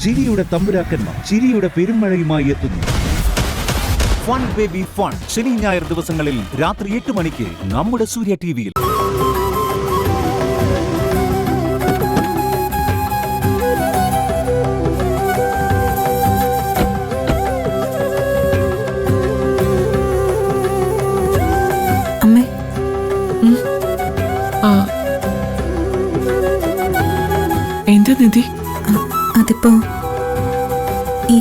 ചിരിയുടെ തമ്പുരാക്കന്മാർ ചിരിയുടെ പെരുമഴയുമായി എത്തുന്നു. ഫൺ ബേബി ഫൺ ശനി ഞായർ ദിവസങ്ങളിൽ രാത്രി 8 മണിക്ക് നമ്മുടെ സൂര്യ ടിവിയിൽ. എന്താ നിധി? അതിപ്പോ ഈ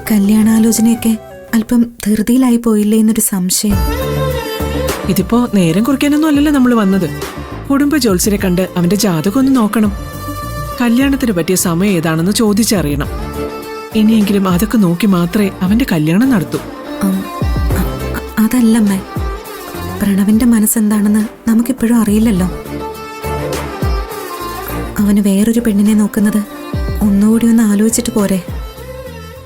കല്യാണാലോചനയൊക്കെ അല്പം ധൃതിയിലായി പോയില്ലേ എന്നൊരു സംശയം. ഇതിപ്പോ നേരം കുറിക്കാനൊന്നും അല്ലല്ലോ നമ്മൾ വന്നത്. കുടുംബ ജ്യോത്സ്യരെ കണ്ട് അവന്റെ ജാതകം ഒന്ന് നോക്കണം. കല്യാണത്തിന് പറ്റിയ സമയം ഏതാണെന്ന് ചോദിച്ചറിയണം. ഇനിയെങ്കിലും അതൊക്കെ നോക്കി മാത്രമേ അവന്റെ കല്യാണം നടത്തൂ. അതല്ലമ്മേ, പ്രണവിന്റെ മനസ്സെന്താണെന്ന് നമുക്കിപ്പോഴും അറിയില്ലല്ലോ. അവന് വേറൊരു പെണ്ണിനെ നോക്കുന്നത് ഒന്നുകൂടി ഒന്ന് ആലോചിച്ചിട്ട് പോരെ?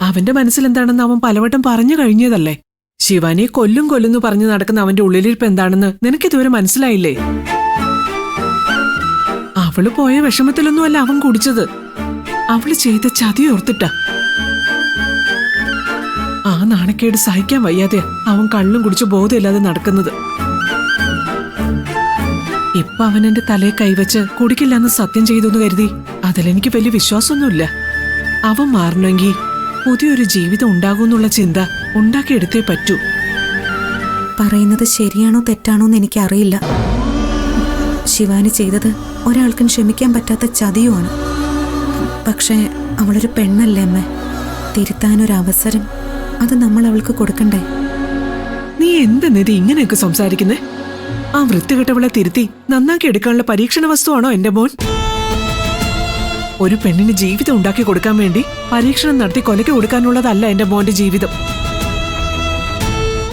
അവന്റെ മനസ്സിൽ എന്താണെന്ന് അവൻ പലവട്ടം പറഞ്ഞു കഴിഞ്ഞതല്ലേ. ശിവാനിയെ കൊല്ലുന്നു പറഞ്ഞു നടക്കുന്ന അവന്റെ ഉള്ളിലിരിപ്പ് എന്താണെന്ന് നിനക്കിതുവരെ മനസ്സിലായില്ലേ? അവള് പോയ വിഷമത്തിലൊന്നുമല്ല അവൻ കുടിച്ചത്. അവള് ചെയ്ത ചതി ഓർത്തിട്ടാ. ആ നാണക്കേട് സഹിക്കാൻ വയ്യാതെ അവൻ കള്ളും കുടിച്ച് ബോധമില്ലാതെ നടക്കുന്നത്. ഇപ്പൊ അവൻ എന്റെ തലയെ കൈവച്ച് കുടിക്കില്ലെന്ന് സത്യം ചെയ്തെന്ന് കരുതി അതിലെനിക്ക് വലിയ വിശ്വാസമൊന്നുമില്ല. അവൻ മാറണമെങ്കിൽ പുതിയൊരു ജീവിതം ഉണ്ടാകുമെന്നുള്ള ചിന്ത ഉണ്ടാക്കിയെടുത്തേ പറ്റൂ. പറയുന്നത് ശരിയാണോ തെറ്റാണോ എന്ന് എനിക്കറിയില്ല. ശിവാനി ചെയ്തത് ഒരാൾക്കും ക്ഷമിക്കാൻ പറ്റാത്ത ചതിയുമാണ്. പക്ഷേ അവളൊരു പെണ്ണല്ലേ അമ്മ. തിരുത്താനൊരവസരം അത് നമ്മൾ അവൾക്ക് കൊടുക്കണ്ടേ? നീ എന്ത് നിധി ഇങ്ങനെയൊക്കെ സംസാരിക്കുന്നേ? ആ വൃത്തികെട്ടവളെ തിരുത്തി നന്നാക്കി എടുക്കാനുള്ള പരീക്ഷണ വസ്തുവാണോ എന്റെ മോൻ? ഒരു പെണ്ണിന് ജീവിതം ഉണ്ടാക്കി കൊടുക്കാൻ വേണ്ടി പരീക്ഷണം നടത്തി കൊലയ്ക്ക് കൊടുക്കാനുള്ളതല്ല എന്റെ മോന്റെ ജീവിതം.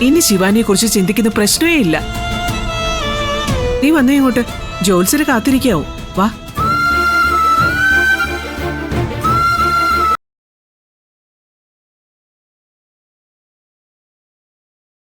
ഇനി ശിവാനിയെ കുറിച്ച് ചിന്തിക്കുന്ന പ്രശ്നമേ ഇല്ല. നീ വന്നേ ഇങ്ങോട്ട്. ജ്യോത്സ്യരെ കാത്തിരിക്കാവൂ. വാ.